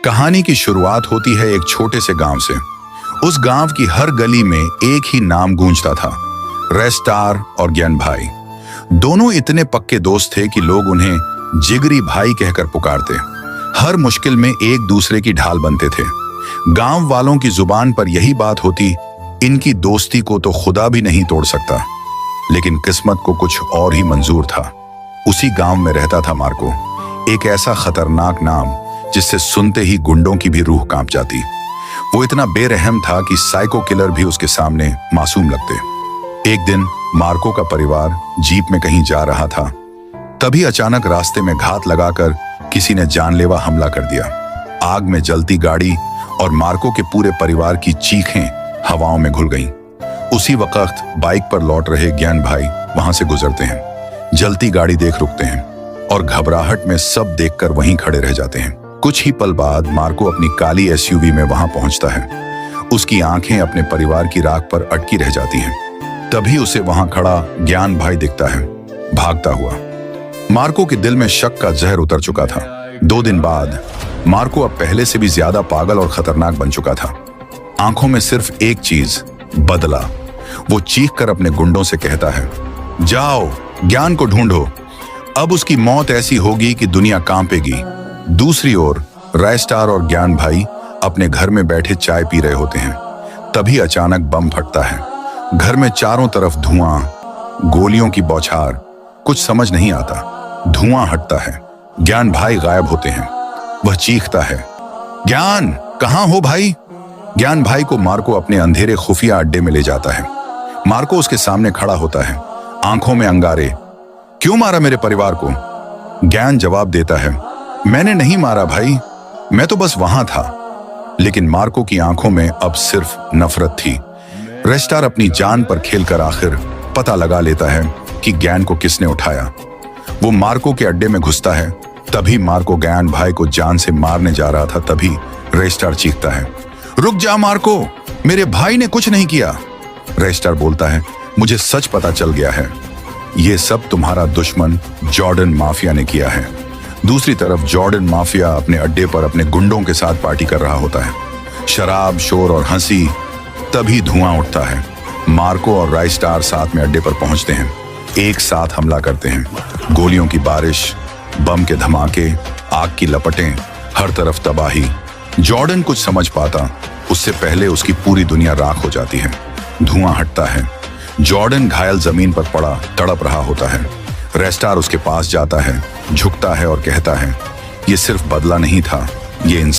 कहानी की शुरुआत होती है एक छोटे से गांव से। उस गांव की हर गली में एक ही नाम गूंजता था, रेस्टार और ज्ञान भाई। दोनों इतने पक्के दोस्त थे कि लोग उन्हें जिगरी भाई कहकर पुकारते। हर मुश्किल में एक दूसरे की ढाल बनते थे। गांव वालों की जुबान पर यही बात होती, इनकी दोस्ती को तो खुदा भी नहीं तोड़ सकता। लेकिन किस्मत को कुछ और ही मंजूर था। उसी गांव में रहता था मार्को, एक ऐसा खतरनाक नाम जिससे सुनते ही गुंडों की भी रूह कांप जाती। वो इतना बेरहम था कि साइको किलर भी उसके सामने मासूम लगते। एक दिन मार्को का परिवार जीप में कहीं जा रहा था, तभी अचानक रास्ते में घात लगाकर किसी ने जानलेवा हमला कर दिया। आग में जलती गाड़ी और मार्को के पूरे परिवार की चीखें हवाओं में घुल गईं। उसी वक्त बाइक पर लौट रहे ज्ञान भाई वहां से गुजरते हैं। जलती गाड़ी देख रुकते हैं और घबराहट में सब देखकर वहीं खड़े रह जाते हैं। कुछ ही पल बाद मार्को अपनी काली एसयूवी में वहां पहुंचता है। उसकी आंखें अपने परिवार की राख पर अटकी रह जाती हैं। तभी उसे वहां खड़ा ज्ञान भाई दिखता है, भागता हुआ। मार्को के दिल में शक का जहर उतर चुका था। 2 दिन बाद मार्को अब पहले से भी ज्यादा पागल और खतरनाक बन चुका था। आंखों में सिर्फ एक चीज, बदला। वो चीख कर अपने गुंडों से कहता है, जाओ ज्ञान को ढूंढो, अब उसकी मौत ऐसी होगी कि दुनिया कांपेगी। दूसरी ओर रेस्टार और ज्ञान भाई अपने घर में बैठे चाय पी रहे होते हैं। तभी अचानक बम फटता है। घर में चारों तरफ धुआं, गोलियों की बौछार, कुछ समझ नहीं आता। धुआं हटता है, ज्ञान भाई गायब होते हैं। वह चीखता है, ज्ञान कहां हो भाई? ज्ञान भाई को मार्को अपने अंधेरे खुफिया अड्डे में ले जाता है। मार्को उसके सामने खड़ा होता है, आंखों में अंगारे। क्यों मारा मेरे परिवार को? ज्ञान जवाब देता है, मैंने नहीं मारा भाई, मैं तो बस वहां था। लेकिन मार्को की आंखों में अब सिर्फ नफरत थी। रेस्टार अपनी जान पर खेलकर आखिर पता लगा लेता है कि ज्ञान को किसने उठाया। वो मार्को के अड्डे में घुसता है। तभी मार्को ज्ञान भाई को जान से मारने जा रहा था। तभी रेस्टार चीखता है, रुक जा मार्को, मेरे भाई ने कुछ नहीं किया। रेस्टार बोलता है, मुझे सच पता चल गया है, ये सब तुम्हारा दुश्मन जॉर्डन माफिया ने किया है। दूसरी तरफ जॉर्डन माफिया अपने अड्डे पर अपने गुंडों के साथ पार्टी कर रहा होता है। शराब, शोर और हंसी। तभी धुआं उठता है। मार्को और रेस्टार साथ में अड्डे पर पहुंचते हैं, एक साथ हमला करते हैं। गोलियों की बारिश, बम के धमाके, आग की लपटें, हर तरफ तबाही। जॉर्डन कुछ समझ पाता उससे पहले उसकी पूरी दुनिया राख हो जाती है। धुआं हटता है। जॉर्डन घायल जमीन पर पड़ा तड़प रहा होता है। रेस्टार उसके पास जाता है, झुकता है और कहता है, ये सिर्फ बदला नहीं था, ये